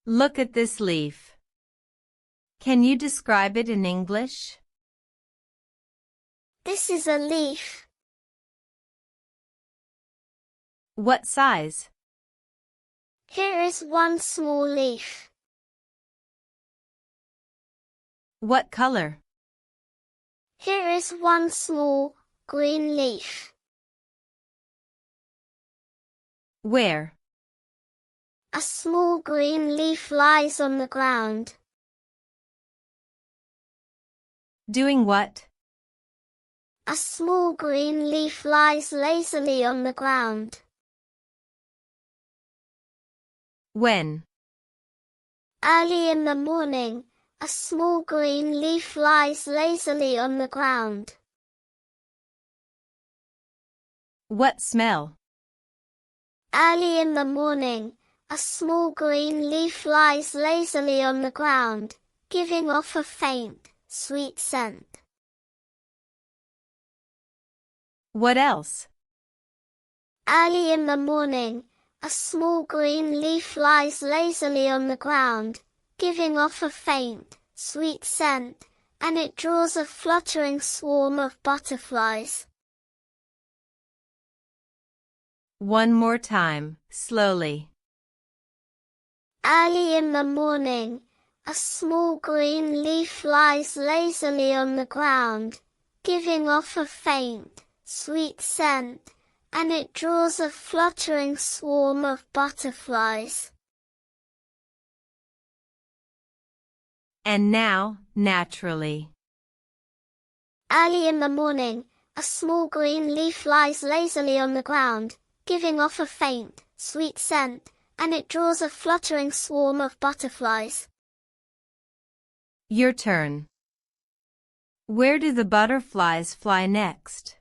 Look at this leaf. Can you describe it in English? This is a leaf. What size? Here is one small leaf. What color? Here is one small, green leaf. Where? A small green leaf lies on the ground. Doing what? A small green leaf lies lazily on the ground. When? Early in the morning, a small green leaf lies lazily on the ground. What smell? Early in the morning, a small green leaf lies lazily on the ground, giving off a faint, sweet scent. What else? Early in the morning, a small green leaf lies lazily on the ground, giving off a faint, sweet scent, and it draws a fluttering swarm of butterflies. One more time, slowly. Early in the morning, a small green leaf lies lazily on the ground, giving off a faint, sweet scent, and it draws a fluttering swarm of butterflies. And now, naturally. Early in the morning, a small green leaf lies lazily on the ground, giving off a faint, sweet scent, and it draws a fluttering swarm of butterflies. Your turn. Where do the butterflies fly next?